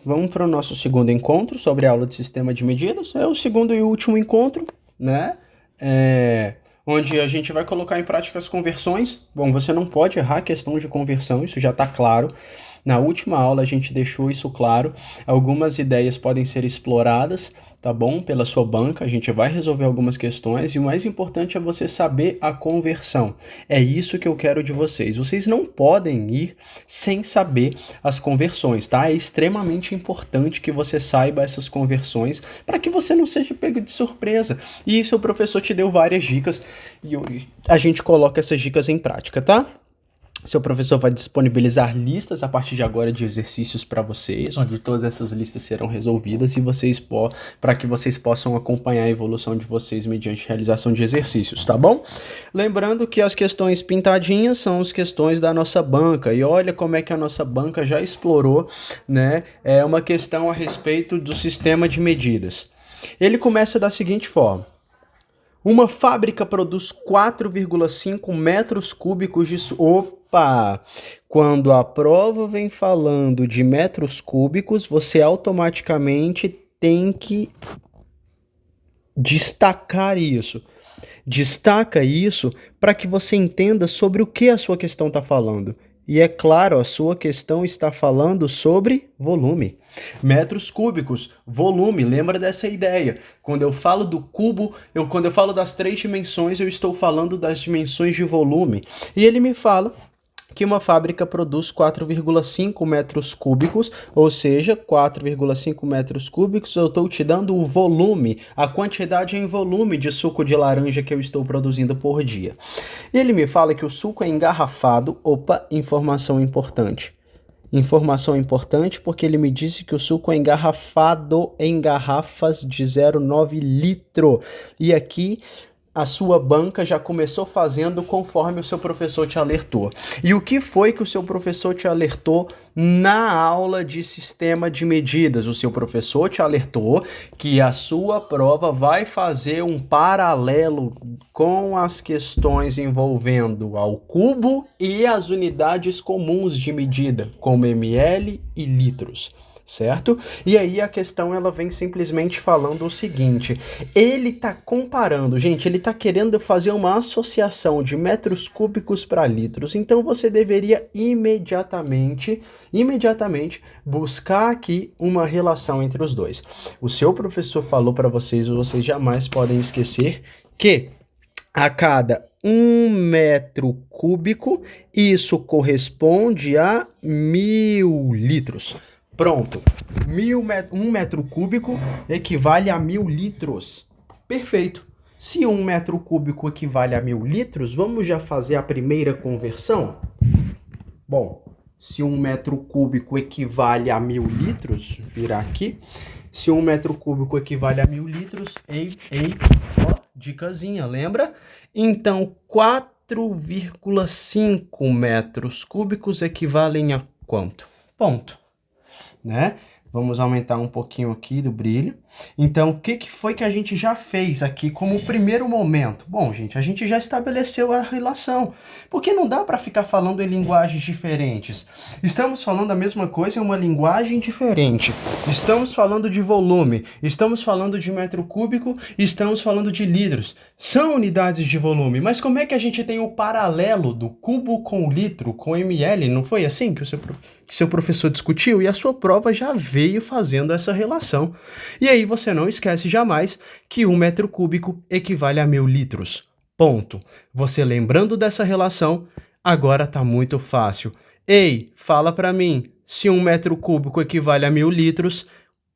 vamos para o nosso segundo encontro sobre a aula de sistema de medidas. É o segundo e último encontro, né? Onde a gente vai colocar em prática as conversões. Bom, você não pode errar a questão de conversão, isso já está claro. Na última aula a gente deixou isso claro. Algumas ideias podem ser exploradas, tá bom? Pela sua banca, a gente vai resolver algumas questões e o mais importante é você saber a conversão. É isso que eu quero de vocês. Vocês não podem ir sem saber as conversões, tá? É extremamente importante que você saiba essas conversões para que você não seja pego de surpresa. E isso o professor te deu várias dicas e hoje a gente coloca essas dicas em prática, tá? Seu professor vai disponibilizar listas a partir de agora de exercícios para vocês, onde todas essas listas serão resolvidas e para que vocês possam acompanhar a evolução de vocês mediante realização de exercícios, tá bom? Lembrando que as questões pintadinhas são as questões da nossa banca e olha como é que a nossa banca já explorou, né? É uma questão a respeito do sistema de medidas. Ele começa da seguinte forma. Uma fábrica produz 4,5 metros cúbicos de... Opa! Quando a prova vem falando de metros cúbicos, você automaticamente tem que destacar isso. Destaca isso para que você entenda sobre o que a sua questão está falando. E é claro, a sua questão está falando sobre volume. Metros cúbicos, volume, lembra dessa ideia. Quando eu falo do cubo, quando eu falo das 3 dimensões, eu estou falando das dimensões de volume. E ele me fala que uma fábrica produz 4,5 metros cúbicos, ou seja, 4,5 metros cúbicos, eu estou te dando o volume, a quantidade em volume de suco de laranja que eu estou produzindo por dia. E ele me fala que o suco é engarrafado, opa, informação importante. Informação importante porque ele me disse que o suco é engarrafado em garrafas de 0,9 litro. E aqui a sua banca já começou fazendo conforme o seu professor te alertou. E o que foi que o seu professor te alertou na aula de sistema de medidas? O seu professor te alertou que a sua prova vai fazer um paralelo com as questões envolvendo ao cubo e as unidades comuns de medida, como ml e litros. Certo? E aí a questão ela vem simplesmente falando o seguinte, ele está comparando, gente, ele está querendo fazer uma associação de metros cúbicos para litros, então você deveria imediatamente buscar aqui uma relação entre os dois. O seu professor falou para vocês, vocês jamais podem esquecer que a cada 1 metro cúbico, isso corresponde a 1.000 litros. Pronto, 1 metro cúbico equivale a 1.000 litros. Perfeito. Se 1 metro cúbico equivale a 1.000 litros, vamos já fazer a primeira conversão? Bom, se 1 metro cúbico equivale a 1.000 litros, virar aqui. Se 1 metro cúbico equivale a 1.000 litros, ó, dicasinha, lembra? Então, 4,5 metros cúbicos equivalem a quanto? Ponto. Né? Vamos aumentar um pouquinho aqui do brilho. Então, o que foi que a gente já fez aqui como primeiro momento? Bom, gente, a gente já estabeleceu a relação, porque não dá para ficar falando em linguagens diferentes. Estamos falando a mesma coisa em uma linguagem diferente. Estamos falando de volume, estamos falando de metro cúbico, estamos falando de litros. São unidades de volume, mas como é que a gente tem o paralelo do cubo com o litro, com ml? Não foi assim que o seu professor discutiu? E a sua prova já veio fazendo essa relação. E aí você não esquece jamais que 1 metro cúbico equivale a 1.000 litros. Ponto. Você lembrando dessa relação, agora tá muito fácil. Ei, fala para mim, se 1 metro cúbico equivale a 1.000 litros,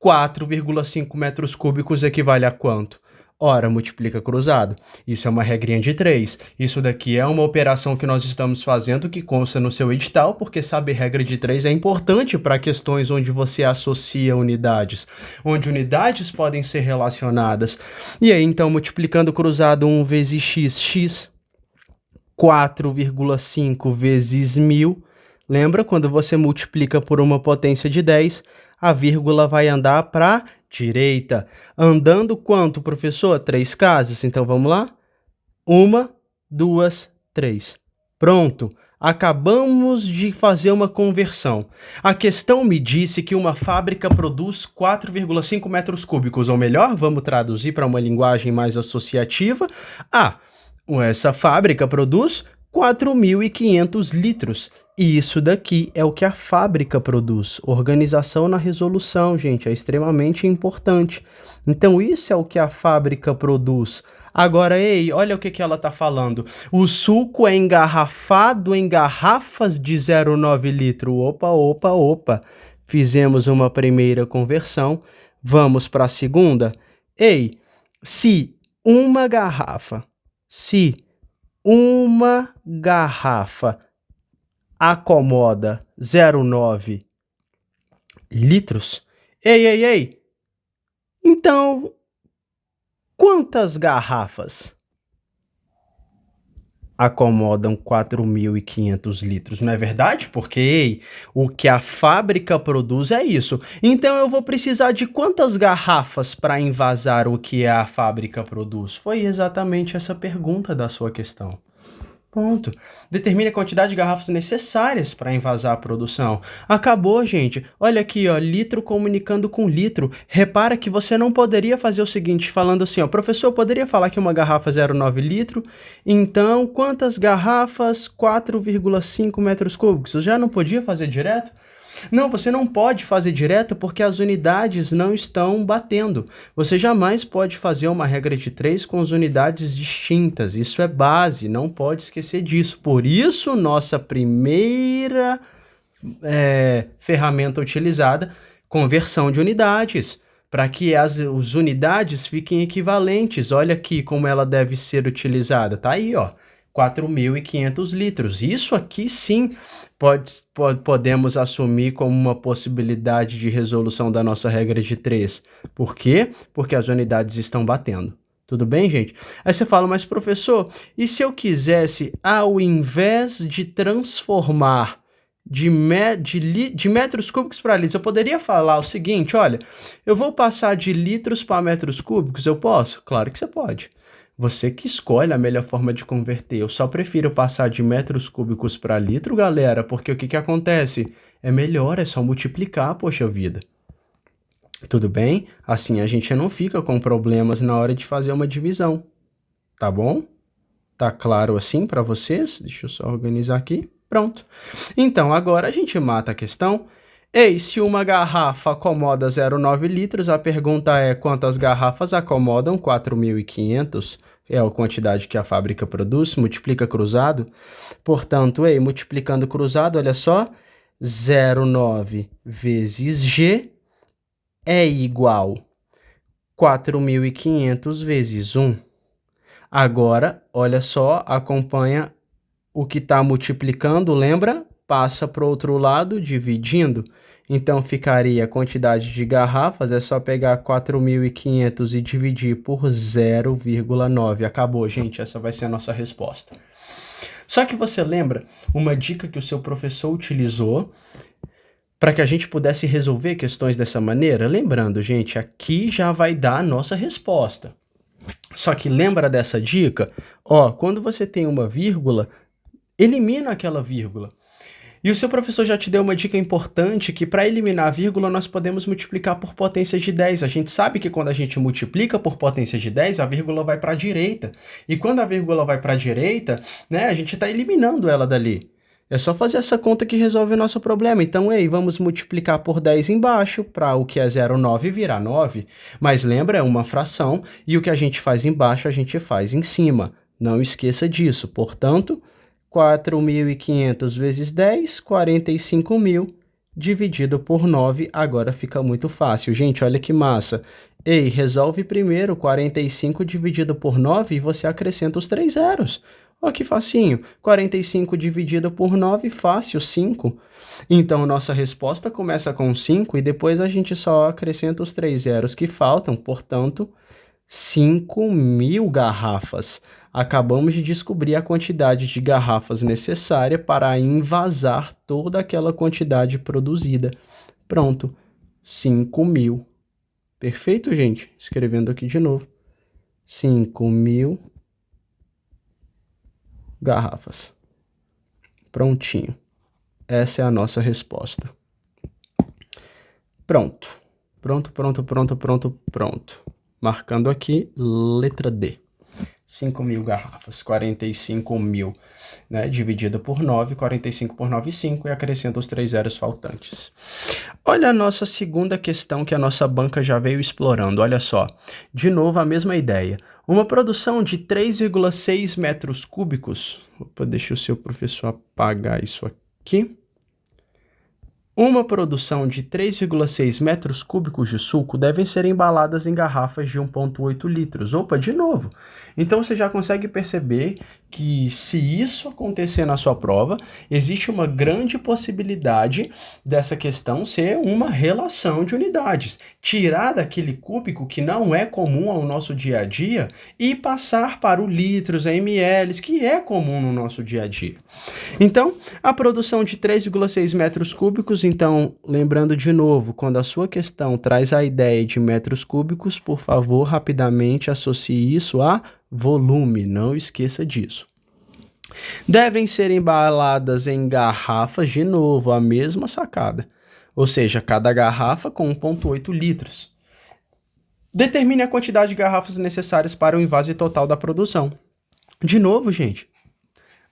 4,5 metros cúbicos equivale a quanto? Ora, multiplica cruzado. Isso é uma regrinha de 3. Isso daqui é uma operação que nós estamos fazendo que consta no seu edital, porque saber regra de 3 é importante para questões onde você associa unidades, onde unidades podem ser relacionadas. E aí, então, multiplicando cruzado 1 vezes x, 4,5 vezes 1.000. Lembra quando você multiplica por uma potência de 10, a vírgula vai andar para direita. Andando quanto, professor? 3 casas. Então, vamos lá? 1, 2, 3. Pronto. Acabamos de fazer uma conversão. A questão me disse que uma fábrica produz 4,5 metros cúbicos, ou melhor, vamos traduzir para uma linguagem mais associativa. Essa fábrica produz 4.500 litros. E isso daqui é o que a fábrica produz. Organização na resolução, gente, é extremamente importante. Então, isso é o que a fábrica produz. Agora, ei, olha o que ela está falando. O suco é engarrafado em garrafas de 0,9 litro. Opa. Fizemos uma primeira conversão. Vamos para a segunda. Ei, se uma garrafa acomoda 0,9 litros, ei, então quantas garrafas acomodam 4.500 litros, não é verdade? Porque o que a fábrica produz é isso. Então eu vou precisar de quantas garrafas para envasar o que a fábrica produz? Foi exatamente essa pergunta da sua questão. Ponto. Determine a quantidade de garrafas necessárias para envasar a produção. Acabou, gente. Olha aqui, ó, litro comunicando com litro. Repara que você não poderia fazer o seguinte, falando assim, ó, professor, poderia falar que uma garrafa 0,9 litro? Então, quantas garrafas? 4,5 metros cúbicos. Eu já não podia fazer direto? Não, você não pode fazer direto porque as unidades não estão batendo. Você jamais pode fazer uma regra de 3 com as unidades distintas. Isso é base, não pode esquecer disso. Por isso, nossa primeira ferramenta utilizada, conversão de unidades, para que as unidades fiquem equivalentes. Olha aqui como ela deve ser utilizada. Tá aí, ó, 4.500 litros. Isso aqui sim podemos assumir como uma possibilidade de resolução da nossa regra de 3. Por quê? Porque as unidades estão batendo. Tudo bem, gente? Aí você fala, mas professor, e se eu quisesse, ao invés de transformar de metros cúbicos para litros, eu poderia falar o seguinte, olha, eu vou passar de litros para metros cúbicos, eu posso? Claro que você pode. Você que escolhe a melhor forma de converter. Eu só prefiro passar de metros cúbicos para litro, galera, porque o que acontece? É melhor, é só multiplicar, poxa vida. Tudo bem? Assim a gente não fica com problemas na hora de fazer uma divisão. Tá bom? Tá claro assim para vocês? Deixa eu só organizar aqui. Pronto. Então, agora a gente mata a questão. Ei, se uma garrafa acomoda 0,9 litros, a pergunta é quantas garrafas acomodam 4.500? É a quantidade que a fábrica produz, multiplica cruzado. Portanto, multiplicando cruzado, olha só, 0,9 vezes G é igual 4.500 vezes 1. Agora, olha só, acompanha o que está multiplicando, lembra? Passa para o outro lado, dividindo. Então, ficaria a quantidade de garrafas, é só pegar 4.500 e dividir por 0,9. Acabou, gente, essa vai ser a nossa resposta. Só que você lembra uma dica que o seu professor utilizou para que a gente pudesse resolver questões dessa maneira? Lembrando, gente, aqui já vai dar a nossa resposta. Só que lembra dessa dica? Ó, quando você tem uma vírgula, elimina aquela vírgula. E o seu professor já te deu uma dica importante que para eliminar a vírgula nós podemos multiplicar por potência de 10. A gente sabe que quando a gente multiplica por potência de 10, a vírgula vai para a direita. E quando a vírgula vai para a direita, né, a gente está eliminando ela dali. É só fazer essa conta que resolve o nosso problema. Então, vamos multiplicar por 10 embaixo, para o que é 0,9 virar 9. Mas lembra, é uma fração, e o que a gente faz embaixo, a gente faz em cima. Não esqueça disso. Portanto, 4.500 vezes 10, 45.000, dividido por 9, agora fica muito fácil. Gente, olha que massa. Resolve primeiro 45 dividido por 9 e você acrescenta os 3 zeros. Olha que facinho. 45 dividido por 9, fácil, 5. Então, nossa resposta começa com 5 e depois a gente só acrescenta os 3 zeros que faltam, portanto, 5.000 garrafas. Acabamos de descobrir a quantidade de garrafas necessária para envasar toda aquela quantidade produzida. Pronto, 5.000. Perfeito, gente? Escrevendo aqui de novo. 5.000 garrafas. Prontinho. Essa é a nossa resposta. Pronto. Pronto. Marcando aqui, letra D. 5.000 garrafas, 45.000, né? Dividido por 9, 45 por 9, 5, e acrescenta os 3 zeros faltantes. Olha a nossa segunda questão que a nossa banca já veio explorando, olha só. De novo, a mesma ideia. Uma produção de 3,6 metros cúbicos... Opa, deixa o seu professor apagar isso aqui. Uma produção de 3,6 metros cúbicos de suco devem ser embaladas em garrafas de 1,8 litros. Opa, de novo. Então você já consegue perceber que se isso acontecer na sua prova, existe uma grande possibilidade dessa questão ser uma relação de unidades. Tirar daquele cúbico que não é comum ao nosso dia a dia e passar para o litros, a ml, que é comum no nosso dia a dia. Então, a produção de 3,6 metros cúbicos, então, lembrando de novo, quando a sua questão traz a ideia de metros cúbicos, por favor, rapidamente associe isso a volume, não esqueça disso. Devem ser embaladas em garrafas, de novo, a mesma sacada, ou seja, cada garrafa com 1,8 litros. Determine a quantidade de garrafas necessárias para o invase total da produção. De novo, gente,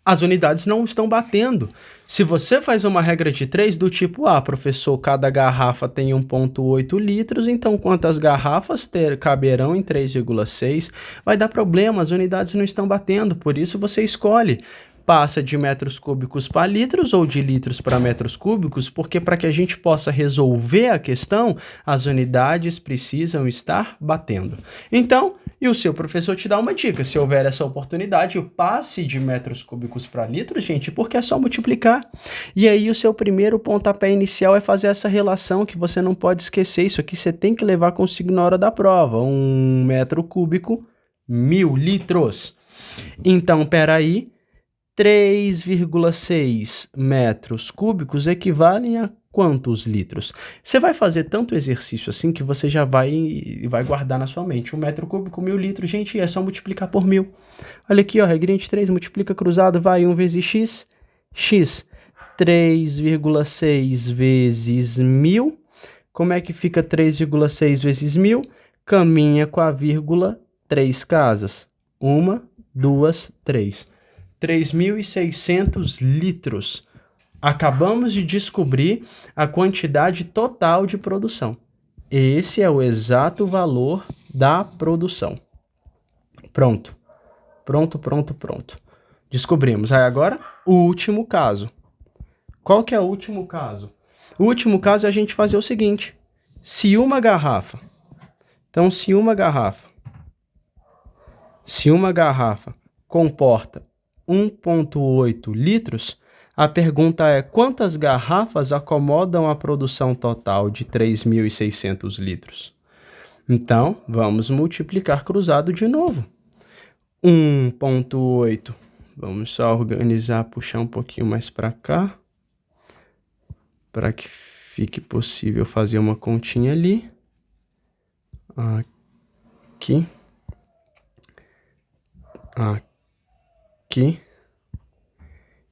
as unidades não estão batendo. Se você faz uma regra de 3 do tipo, professor, cada garrafa tem 1,8 litros, então quantas garrafas caberão em 3,6? Vai dar problema, as unidades não estão batendo, por isso você escolhe. Passa de metros cúbicos para litros ou de litros para metros cúbicos, porque para que a gente possa resolver a questão, as unidades precisam estar batendo. Então, e o seu professor te dá uma dica, se houver essa oportunidade, passe de metros cúbicos para litros, gente, porque é só multiplicar. E aí o seu primeiro pontapé inicial é fazer essa relação que você não pode esquecer, isso aqui você tem que levar consigo na hora da prova, 1 metro cúbico, 1.000 litros. Então, peraí, 3,6 metros cúbicos equivalem a quantos litros? Você vai fazer tanto exercício assim que você já vai guardar na sua mente. 1 metro cúbico, 1.000 litros, gente, é só multiplicar por 1.000. Olha aqui, ó, regrinha de 3, multiplica cruzado, vai 1 vezes x, x, 3,6 vezes 1.000. Como é que fica 3,6 vezes 1.000? Caminha com a vírgula 3 casas. 1, 2, 3. 3.600 litros. Acabamos de descobrir a quantidade total de produção. Esse é o exato valor da produção. Pronto. Descobrimos. Aí agora, o último caso. Qual que é o último caso? O último caso é a gente fazer o seguinte. Se uma garrafa comporta 1,8 litros, a pergunta é quantas garrafas acomodam a produção total de 3.600 litros? Então, vamos multiplicar cruzado de novo. 1,8. Vamos só organizar, puxar um pouquinho mais para cá, para que fique possível fazer uma continha ali. Aqui.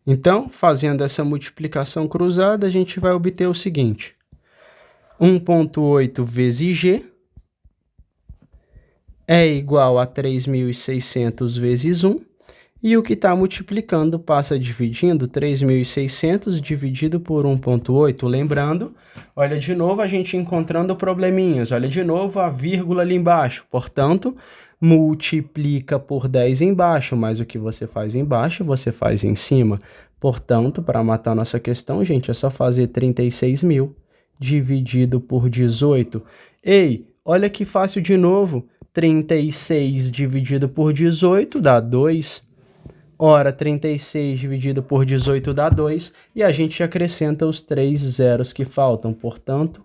Então, fazendo essa multiplicação cruzada, a gente vai obter o seguinte. 1,8 vezes G é igual a 3.600 vezes 1. E o que está multiplicando passa dividindo 3.600 dividido por 1,8. Lembrando, olha de novo a gente encontrando probleminhas. Olha de novo a vírgula ali embaixo. Portanto, multiplica por 10 embaixo, mas o que você faz embaixo, você faz em cima. Portanto, para matar nossa questão, gente, é só fazer 36.000 dividido por 18. Ei, olha que fácil de novo. 36 dividido por 18 dá 2. Ora, 36 dividido por 18 dá 2. E a gente acrescenta os 3 zeros que faltam. Portanto,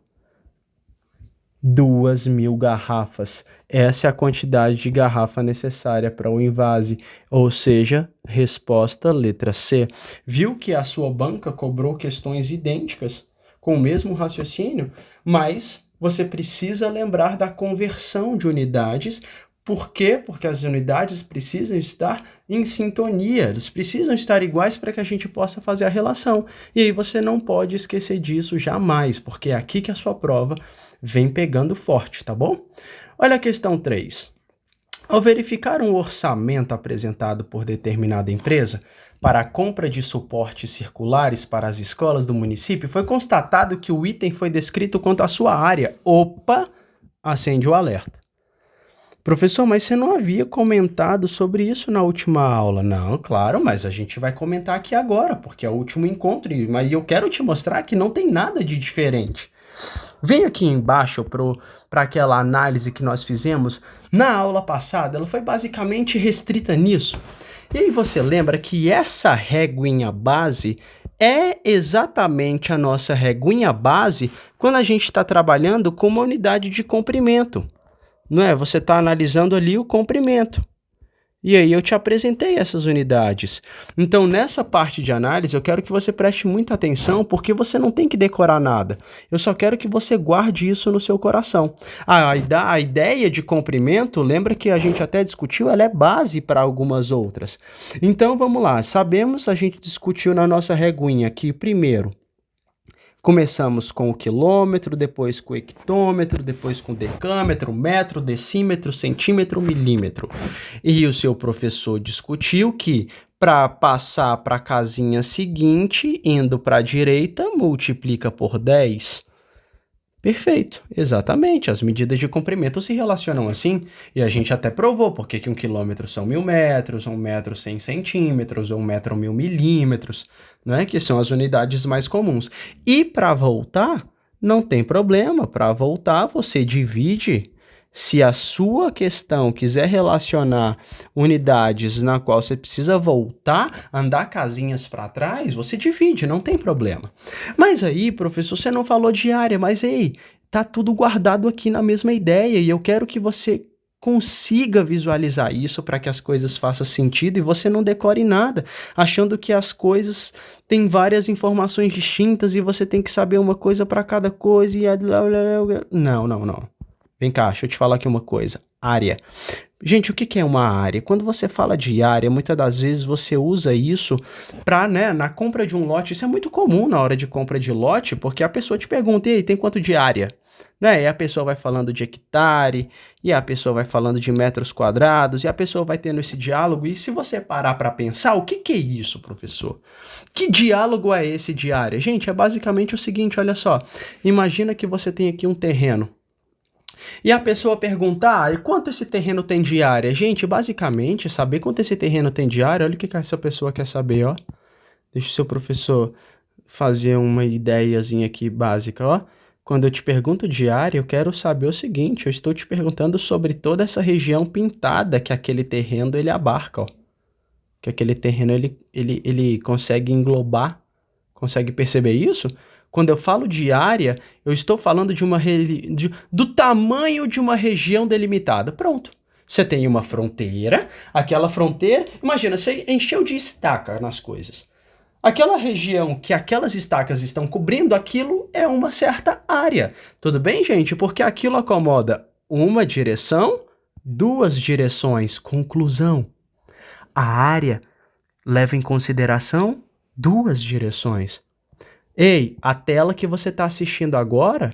2.000 garrafas. Essa é a quantidade de garrafa necessária para o invase, ou seja, resposta letra C. Viu que a sua banca cobrou questões idênticas, com o mesmo raciocínio, mas você precisa lembrar da conversão de unidades Por quê? Porque as unidades precisam estar em sintonia, eles precisam estar iguais para que a gente possa fazer a relação. E aí você não pode esquecer disso jamais, porque é aqui que a sua prova vem pegando forte, tá bom? Olha a questão 3. Ao verificar um orçamento apresentado por determinada empresa para a compra de suportes circulares para as escolas do município, foi constatado que o item foi descrito quanto à sua área. Opa! Acende o alerta. Professor, mas você não havia comentado sobre isso na última aula? Não, claro, mas a gente vai comentar aqui agora, porque é o último encontro, mas eu quero te mostrar que não tem nada de diferente. Vem aqui embaixo para aquela análise que nós fizemos na aula passada, ela foi basicamente restrita nisso. E aí você lembra que essa reguinha base é exatamente a nossa reguinha base quando a gente está trabalhando com uma unidade de comprimento. Não é? Você está analisando ali o comprimento. E aí eu te apresentei essas unidades. Então, nessa parte de análise, eu quero que você preste muita atenção, porque você não tem que decorar nada. Eu só quero que você guarde isso no seu coração. A ideia de comprimento, lembra que a gente até discutiu, ela é base para algumas outras. Então, vamos lá. Sabemos, a gente discutiu na nossa reguinha aqui, primeiro, começamos com o quilômetro, depois com o hectômetro, depois com o decâmetro, metro, decímetro, centímetro, milímetro. E o seu professor discutiu que para passar para a casinha seguinte, indo para a direita, multiplica por 10. Perfeito, exatamente. As medidas de comprimento se relacionam assim, e a gente até provou porque que 1 quilômetro são 1000 metros, 1 metro 100 centímetros, 1 metro 1000 milímetros, né? Que são as unidades mais comuns. E para voltar, não tem problema. Para voltar, você divide. Se a sua questão quiser relacionar unidades na qual você precisa voltar, andar casinhas para trás, você divide, não tem problema. Mas aí, professor, você não falou de área, mas ei, tá tudo guardado aqui na mesma ideia e eu quero que você consiga visualizar isso para que as coisas façam sentido e você não decore nada, achando que as coisas têm várias informações distintas e você tem que saber uma coisa para cada coisa e... Não. Vem cá, deixa eu te falar aqui uma coisa. Área. Gente, o que é uma área? Quando você fala de área, muitas das vezes você usa isso para, né, na compra de um lote. Isso é muito comum na hora de compra de lote, porque a pessoa te pergunta, e aí, tem quanto de área? Né? E a pessoa vai falando de hectare, e a pessoa vai falando de metros quadrados, e a pessoa vai tendo esse diálogo. E se você parar para pensar, o que é isso, professor? Que diálogo é esse de área? Gente, é basicamente o seguinte, olha só. Imagina que você tem aqui um terreno. E a pessoa perguntar, e quanto esse terreno tem de área? Gente, basicamente, saber quanto esse terreno tem de área, olha o que essa pessoa quer saber, ó. Deixa o seu professor fazer uma ideiazinha aqui básica, ó. Quando eu te pergunto de área, eu quero saber o seguinte, eu estou te perguntando sobre toda essa região pintada que aquele terreno ele abarca, ó. Que aquele terreno ele consegue englobar, consegue perceber isso? Quando eu falo de área, eu estou falando do tamanho de uma região delimitada. Pronto. Você tem uma fronteira, aquela fronteira... Imagina, você encheu de estaca nas coisas. Aquela região que aquelas estacas estão cobrindo, aquilo é uma certa área. Tudo bem, gente? Porque aquilo acomoda uma direção, duas direções. Conclusão. A área leva em consideração duas direções. Ei, a tela que você está assistindo agora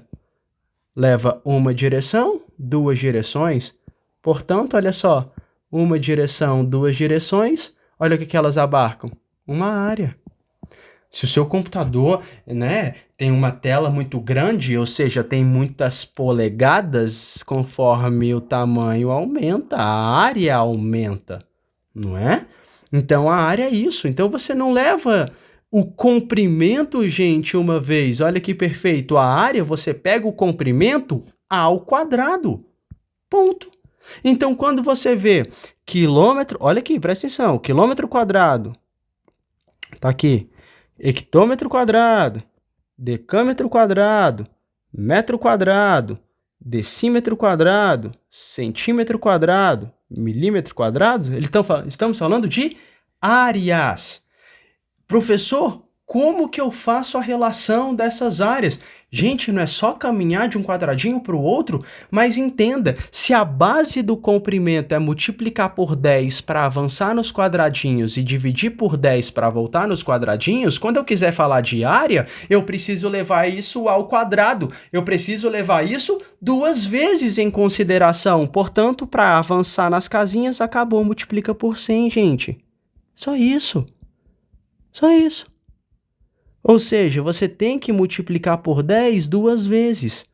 leva uma direção, duas direções. Portanto, olha só, uma direção, duas direções, olha o que elas abarcam. Uma área. Se o seu computador, né, tem uma tela muito grande, ou seja, tem muitas polegadas, conforme o tamanho aumenta, a área aumenta, não é? Então, a área é isso. Então, você não leva... O comprimento, gente, uma vez, olha que perfeito, a área, você pega o comprimento ao quadrado, ponto. Então, quando você vê quilômetro, olha aqui, presta atenção, quilômetro quadrado, tá aqui, hectômetro quadrado, decâmetro quadrado, metro quadrado, decímetro quadrado, centímetro quadrado, milímetro quadrado, estamos falando de áreas. Professor, como que eu faço a relação dessas áreas? Gente, não é só caminhar de um quadradinho para o outro, mas entenda, se a base do comprimento é multiplicar por 10 para avançar nos quadradinhos e dividir por 10 para voltar nos quadradinhos, quando eu quiser falar de área, eu preciso levar isso ao quadrado. Eu preciso levar isso 2 vezes em consideração. Portanto, para avançar nas casinhas, acabou, multiplica por 100, gente. Só isso. Só isso. Ou seja, você tem que multiplicar por 10 2 vezes.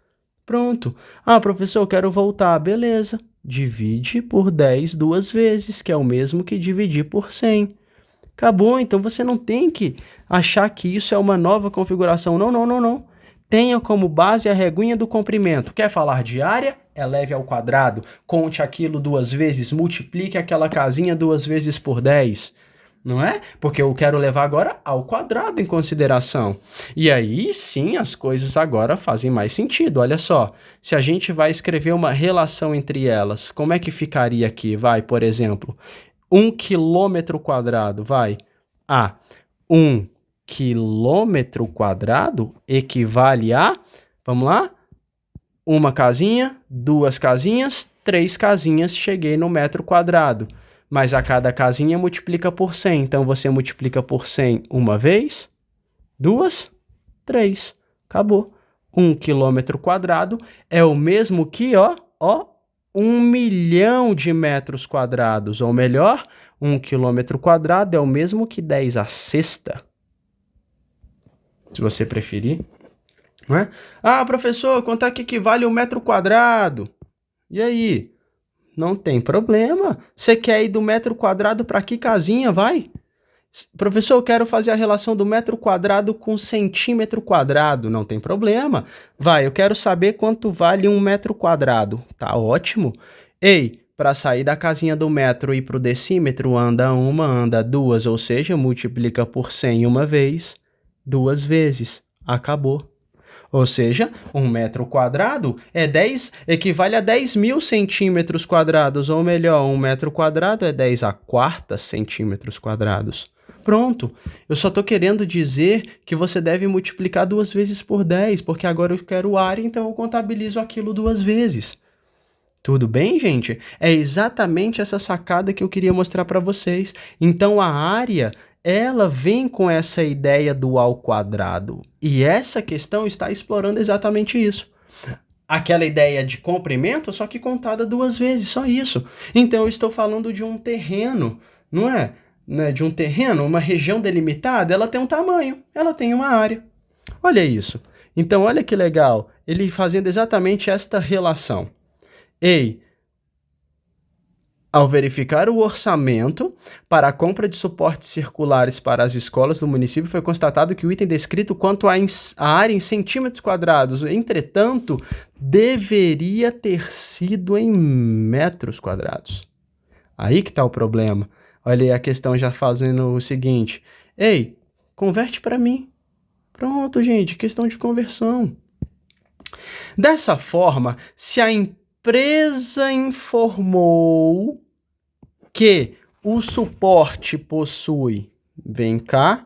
Pronto. Ah, professor, eu quero voltar. Beleza. Divide por 10 2 vezes, que é o mesmo que dividir por 100. Acabou. Então você não tem que achar que isso é uma nova configuração. Não, não, não, não. Tenha como base a reguinha do comprimento. Quer falar de área? Eleve ao quadrado. Conte aquilo 2 vezes. Multiplique aquela casinha 2 vezes por 10. Não é? Porque eu quero levar agora ao quadrado em consideração. E aí sim as coisas agora fazem mais sentido. Olha só, se a gente vai escrever uma relação entre elas, como é que ficaria aqui? Vai, por exemplo, 1 quilômetro quadrado, vai. 1 quilômetro quadrado equivale a, vamos lá? Uma casinha, 2 casinhas, 3 casinhas, cheguei no metro quadrado. Mas a cada casinha multiplica por 100. Então, você multiplica por 100 uma vez, 2, 3. Acabou. 1 quilômetro quadrado é o mesmo que, 1 milhão de metros quadrados. Ou melhor, 1 quilômetro quadrado é o mesmo que 10 a sexta. Se você preferir. Não é? Ah, professor, quanto é que equivale 1 metro quadrado? E aí? Não tem problema. Você quer ir do metro quadrado para que casinha, vai? Professor, eu quero fazer a relação do metro quadrado com centímetro quadrado. Não tem problema. Vai, eu quero saber quanto vale 1 metro quadrado. Tá ótimo. Ei, para sair da casinha do metro e ir para o decímetro, anda uma, anda duas, ou seja, multiplica por 100 uma vez, 2 vezes. Acabou. Ou seja, 1 metro quadrado equivale a 10 mil centímetros quadrados, ou melhor, 1 metro quadrado é 10 a quarta centímetros quadrados. Pronto, eu só estou querendo dizer que você deve multiplicar 2 vezes por 10, porque agora eu quero área, então eu contabilizo aquilo 2 vezes. Tudo bem, gente? É exatamente essa sacada que eu queria mostrar para vocês. Então, a área, ela vem com essa ideia do ao quadrado. E essa questão está explorando exatamente isso. Aquela ideia de comprimento, só que contada 2 vezes, só isso. Então, eu estou falando de um terreno, não é? De um terreno, uma região delimitada, ela tem um tamanho, ela tem uma área. Olha isso. Então, olha que legal, ele fazendo exatamente esta relação. Ei, ao verificar o orçamento para a compra de suportes circulares para as escolas do município, foi constatado que o item descrito quanto à área em centímetros quadrados, entretanto, deveria ter sido em metros quadrados. Aí que está o problema. Olha aí a questão já fazendo o seguinte. Ei, converte para mim. Pronto, gente, questão de conversão. Dessa forma, se a empresa informou que o suporte possui, vem cá,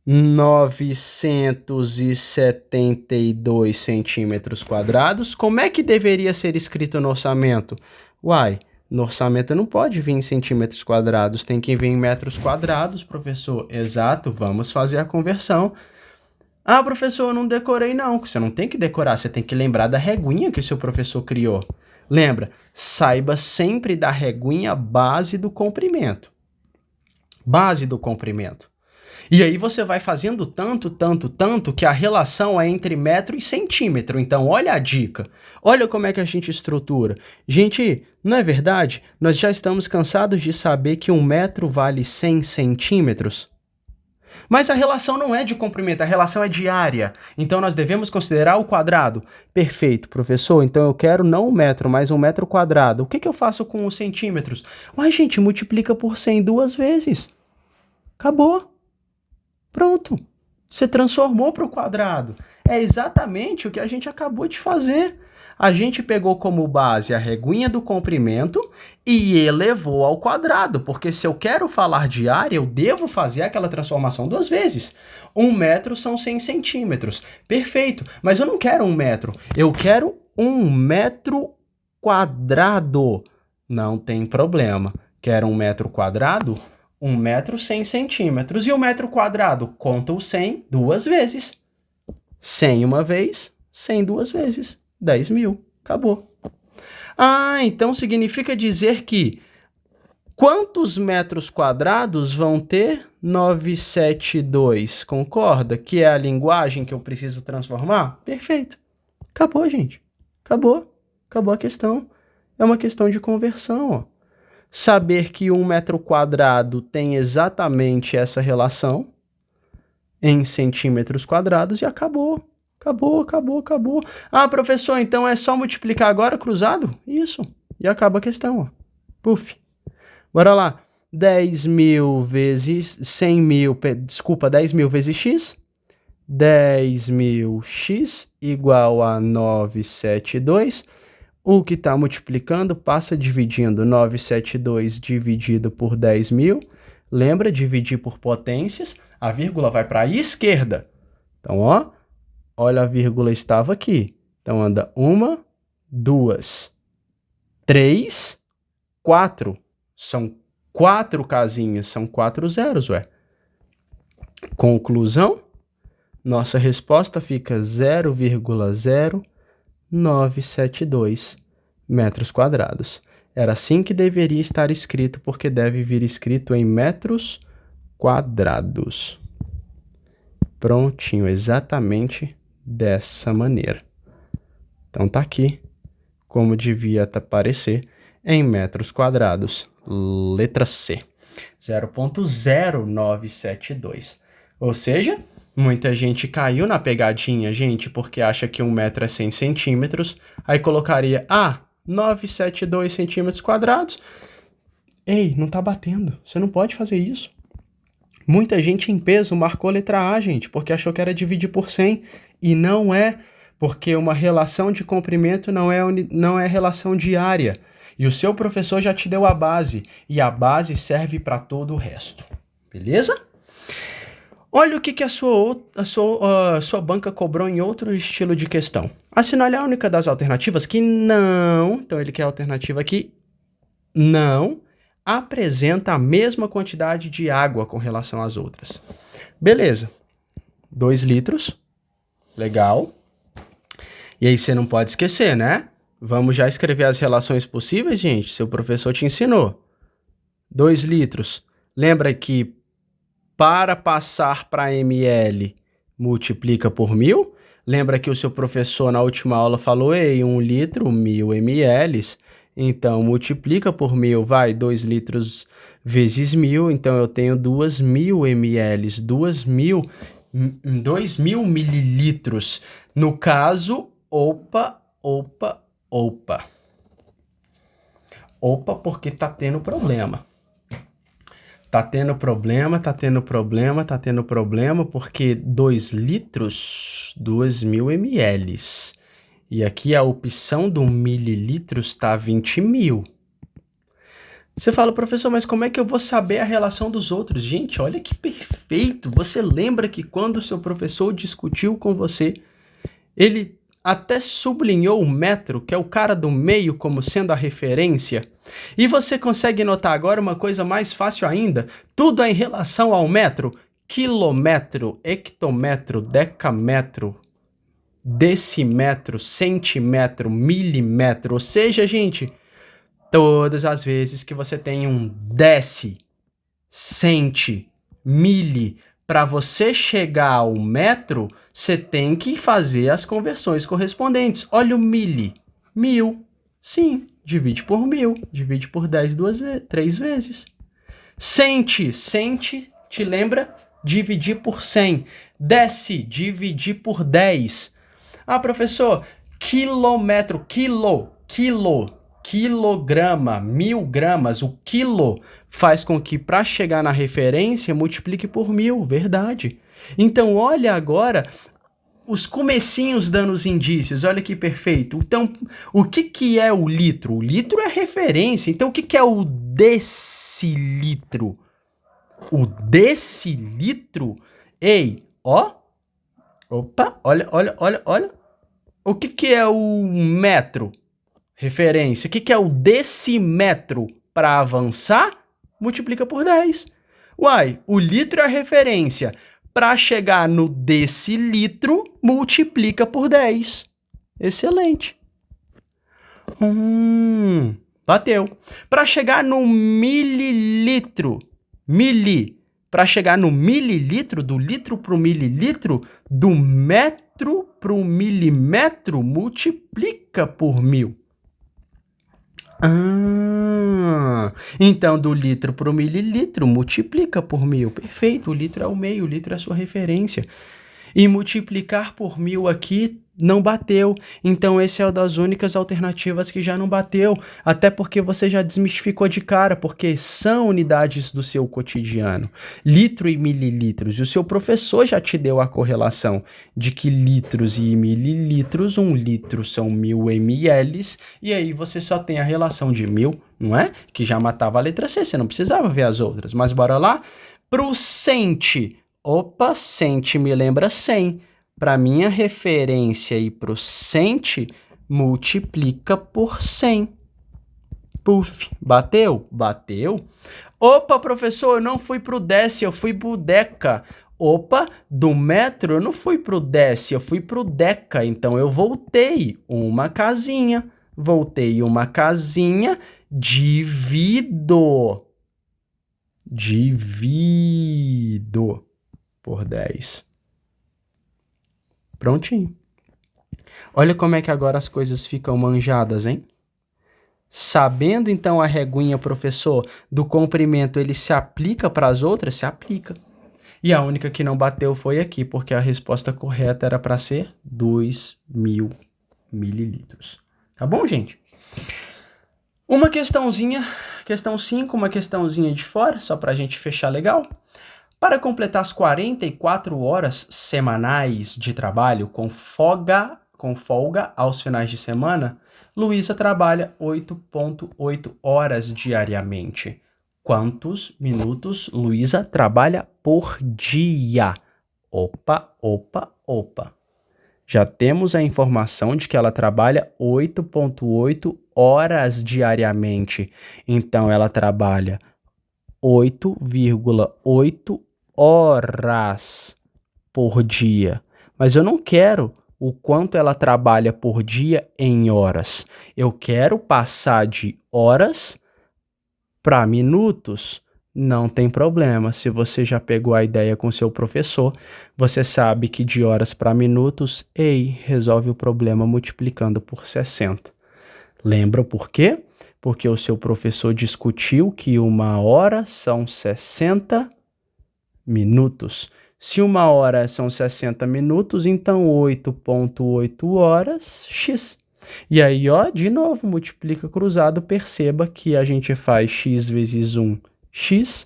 972 centímetros quadrados, como é que deveria ser escrito no orçamento? Uai, no orçamento não pode vir em centímetros quadrados, tem que vir em metros quadrados, professor. Exato, vamos fazer a conversão. Ah, professor, eu não decorei não. Você não tem que decorar, você tem que lembrar da reguinha que o seu professor criou. Lembra, saiba sempre da reguinha base do comprimento. Base do comprimento. E aí você vai fazendo tanto, que a relação é entre metro e centímetro. Então, olha a dica. Olha como é que a gente estrutura. Gente, não é verdade? Nós já estamos cansados de saber que 1 metro vale 100 centímetros. Mas a relação não é de comprimento, a relação é de área. Então, nós devemos considerar o quadrado. Perfeito, professor. Então, eu quero não 1 metro, mas 1 metro quadrado. O que eu faço com os centímetros? Uai, gente, multiplica por 100 2 vezes. Acabou. Pronto. Você transformou para o quadrado. É exatamente o que a gente acabou de fazer. A gente pegou como base a reguinha do comprimento e elevou ao quadrado, porque se eu quero falar de área, eu devo fazer aquela transformação 2 vezes. 1 metro são 100 centímetros. Perfeito, mas eu não quero 1 metro, eu quero 1 metro quadrado. Não tem problema. Quero 1 metro quadrado? 1 metro 100 centímetros. E o metro quadrado? Conta o 100 2 vezes. 100 uma vez, 100 2 vezes. 10.000. Acabou. Ah, então significa dizer que quantos metros quadrados vão ter 972? Concorda? Que é a linguagem que eu preciso transformar? Perfeito. Acabou, gente. Acabou. Acabou a questão. É uma questão de conversão, ó. Saber que 1 metro quadrado tem exatamente essa relação em centímetros quadrados e acabou. Acabou, acabou, acabou. Ah, professor, então é só multiplicar agora cruzado? Isso. E acaba a questão, ó. Puf. Bora lá. 10.000 vezes 100.000, desculpa, 10.000 vezes x. 10.000x igual a 972. O que está multiplicando passa dividindo 972 dividido por 10.000. Lembra, dividir por potências. A vírgula vai para a esquerda. Então, ó. Olha, a vírgula estava aqui. Então, anda 1, 2, 3, 4. São 4 casinhas, são 4 zeros, ué. Conclusão, nossa resposta fica 0,0972 metros quadrados. Era assim que deveria estar escrito, porque deve vir escrito em metros quadrados. Prontinho, exatamente dessa maneira. Então tá aqui como devia aparecer em metros quadrados. Letra C, 0,0972. Ou seja, muita gente caiu na pegadinha, gente, porque acha que 1 metro é 100 centímetros, aí colocaria 972 centímetros quadrados. Ei, não tá batendo, você não pode fazer isso. Muita gente em peso marcou a letra A, gente, porque achou que era dividir por 100, e não é, porque uma relação de comprimento não é relação de área. E o seu professor já te deu a base, e a base serve para todo o resto. Beleza? Olha o que a sua banca cobrou em outro estilo de questão. Assinale a única das alternativas que não, então ele quer a alternativa aqui, não apresenta a mesma quantidade de água com relação às outras. Beleza. 2 litros. Legal. E aí você não pode esquecer, né? Vamos já escrever as relações possíveis, gente? Seu professor te ensinou. 2 litros. Lembra que para passar para ml, multiplica por 1.000. Lembra que o seu professor na última aula falou, 1 litro, 1.000 ml. Então, multiplica por 1.000, vai, 2 litros vezes 1.000. Então, eu tenho 2.000 ml, 2.000 mililitros. No caso, opa, porque tá tendo problema. Tá tendo problema, porque 2 litros, 2.000 ml. E aqui a opção do mililitros está 20.000. Você fala, professor, mas como é que eu vou saber a relação dos outros? Gente, olha que perfeito! Você lembra que quando o seu professor discutiu com você, ele até sublinhou o metro, que é o cara do meio, como sendo a referência. E você consegue notar agora uma coisa mais fácil ainda? Tudo é em relação ao metro. Quilômetro, hectômetro, decâmetro, decímetro, centímetro, milímetro. Ou seja, gente, todas as vezes que você tem um deci, centi, mili, para você chegar ao metro, você tem que fazer as conversões correspondentes. Olha o mili, 1.000. Sim, divide por 1.000, divide por 10 3 vezes. Centi, te lembra? Dividir por 100. Deci, dividir por 10. Ah, professor, quilômetro, quilograma, 1.000 gramas, o quilo faz com que para chegar na referência multiplique por 1.000, verdade. Então olha agora os comecinhos dando os indícios, olha que perfeito. Então, o que é o litro? O litro é referência, então o que é o decilitro? O decilitro? Ei, ó, opa, olha. O que é o metro? Referência. O que é o decímetro? Para avançar, multiplica por 10. Uai, o litro é a referência. Para chegar no decilitro, multiplica por 10. Excelente. Bateu. Para chegar no mililitro, para chegar no mililitro, do litro para o mililitro, do metro para o milímetro, multiplica por 1000. Então do litro para o mililitro, multiplica por 1000. Perfeito, o litro é o meio, o litro é a sua referência. E multiplicar por 1000 aqui não bateu. Então esse é uma das únicas alternativas que já não bateu. Até porque você já desmistificou de cara, porque são unidades do seu cotidiano. Litro e mililitros. E o seu professor já te deu a correlação de que litros e mililitros, 1 litro são 1000 ml. E aí você só tem a relação de 1000, não é? Que já matava a letra C, você não precisava ver as outras. Mas bora lá. Pro cente. Opa, cente me lembra 100. Para minha referência e para o cente, multiplica por 100. Puf, bateu? Bateu. Opa, professor, eu não fui para o décimo, eu fui para o deca. Opa, do metro eu não fui para o décimo, eu fui para o deca. Então eu voltei uma casinha. Voltei uma casinha, divido por 10. Prontinho. Olha como é que agora as coisas ficam manjadas, hein? Sabendo, então, a reguinha, professor, do comprimento, ele se aplica para as outras? Se aplica. E a única que não bateu foi aqui, porque a resposta correta era para ser 2000 mililitros. Tá bom, gente? Uma questãozinha, questão 5, uma questãozinha de fora, só para a gente fechar legal. Para completar as 44 horas semanais de trabalho com folga aos finais de semana, Luísa trabalha 8,8 horas diariamente. Quantos minutos Luísa trabalha por dia? Opa. Já temos a informação de que ela trabalha 8,8 horas diariamente. Então, ela trabalha 8,8 horas por dia. Mas eu não quero o quanto ela trabalha por dia em horas. Eu quero passar de horas para minutos. Não tem problema. Se você já pegou a ideia com seu professor, você sabe que de horas para minutos, resolve o problema multiplicando por 60. Lembra por quê? Porque o seu professor discutiu que 1 hora são 60 minutos. Se 1 hora são 60 minutos, então 8,8 horas, x. E aí, ó, de novo, multiplica cruzado, perceba que a gente faz x vezes 1, x,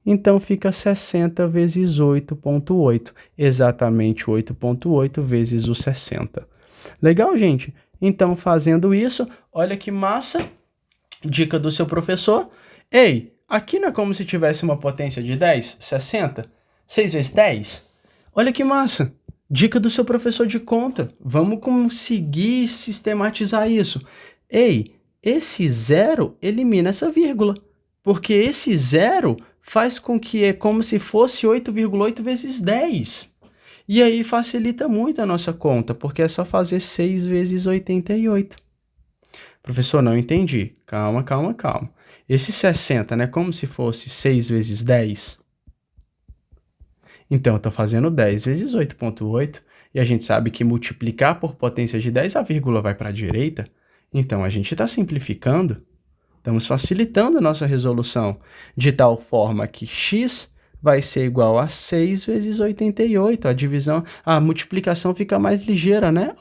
então fica 60 vezes 8,8, exatamente 8,8 vezes o 60. Legal, gente? Então, fazendo isso, olha que massa, dica do seu professor. Aqui não é como se tivesse uma potência de 10, 60, 6 vezes 10? Olha que massa, dica do seu professor de conta. Vamos conseguir sistematizar isso. Esse zero elimina essa vírgula, porque esse zero faz com que é como se fosse 8,8 vezes 10. E aí facilita muito a nossa conta, porque é só fazer 6 vezes 88. Professor, não entendi. Calma. Esse 60, né? Como se fosse 6 vezes 10. Então, eu estou fazendo 10 vezes 8,8. E a gente sabe que multiplicar por potência de 10, a vírgula vai para a direita. Então, a gente está simplificando. Estamos facilitando a nossa resolução. De tal forma que x vai ser igual a 6 vezes 88. A multiplicação fica mais ligeira, né?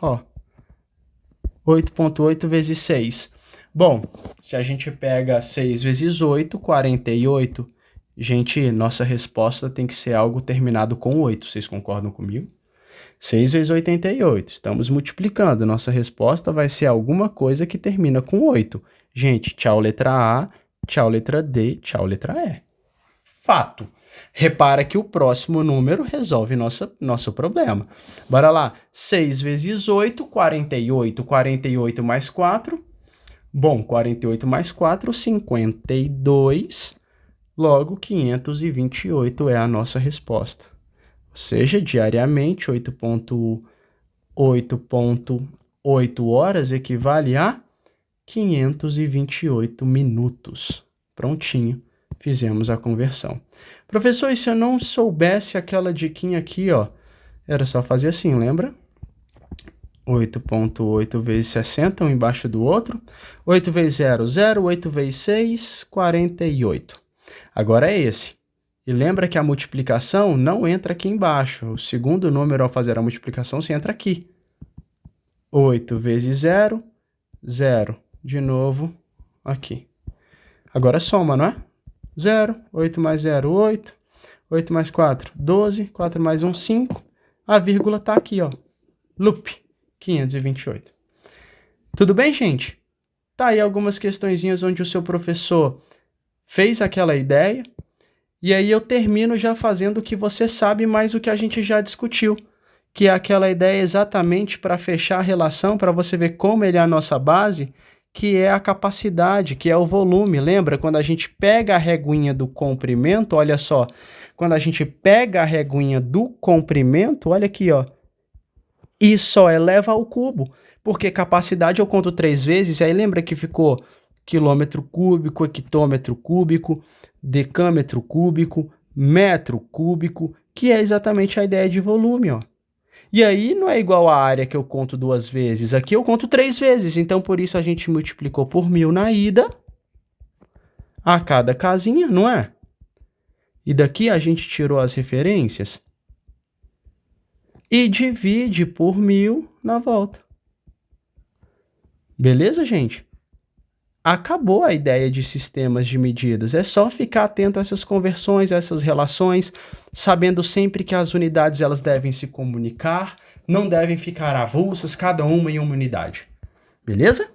8,8 vezes 6. Bom, se a gente pega 6 vezes 8, 48. Gente, nossa resposta tem que ser algo terminado com 8. Vocês concordam comigo? 6 vezes 88. Estamos multiplicando. Nossa resposta vai ser alguma coisa que termina com 8. Gente, tchau letra A, tchau letra D, tchau letra E. Fato. Repara que o próximo número resolve nosso problema. Bora lá. 6 vezes 8, 48. 48 mais 4. Bom, 48 mais 4, 52. Logo, 528 é a nossa resposta. Ou seja, diariamente, 8,8 horas equivale a 528 minutos. Prontinho, fizemos a conversão. Professor, e se eu não soubesse aquela diquinha aqui, ó? Era só fazer assim, lembra? 8,8 vezes 60, um embaixo do outro. 8 vezes 0, 0. 8 vezes 6, 48. Agora é esse. E lembra que a multiplicação não entra aqui embaixo. O segundo número ao fazer a multiplicação se entra aqui. 8 vezes 0, 0. De novo, aqui. Agora soma, não é? 0, 8 mais 0, 8. 8 mais 4, 12. 4 mais 1, 5. A vírgula tá aqui, ó. Loop, 528. Tudo bem, gente? Tá aí algumas questõezinhas onde o seu professor fez aquela ideia, e aí eu termino já fazendo o que você sabe, mais o que a gente já discutiu, que é aquela ideia exatamente para fechar a relação, para você ver como ele é a nossa base, que é a capacidade, que é o volume. Lembra? Quando a gente pega a reguinha do comprimento, olha só, quando a gente pega a reguinha do comprimento, olha aqui, ó, e só eleva ao cubo, porque capacidade eu conto 3 vezes, e aí lembra que ficou quilômetro cúbico, hectômetro cúbico, decâmetro cúbico, metro cúbico, que é exatamente a ideia de volume, ó. E aí não é igual à área que eu conto 2 vezes, aqui eu conto 3 vezes, então por isso a gente multiplicou por 1000 na ida, a cada casinha, não é? E daqui a gente tirou as referências e divide por 1000 na volta. Beleza, gente? Acabou a ideia de sistemas de medidas. É só ficar atento a essas conversões, a essas relações, sabendo sempre que as unidades elas devem se comunicar, não devem ficar avulsas, cada uma em uma unidade. Beleza?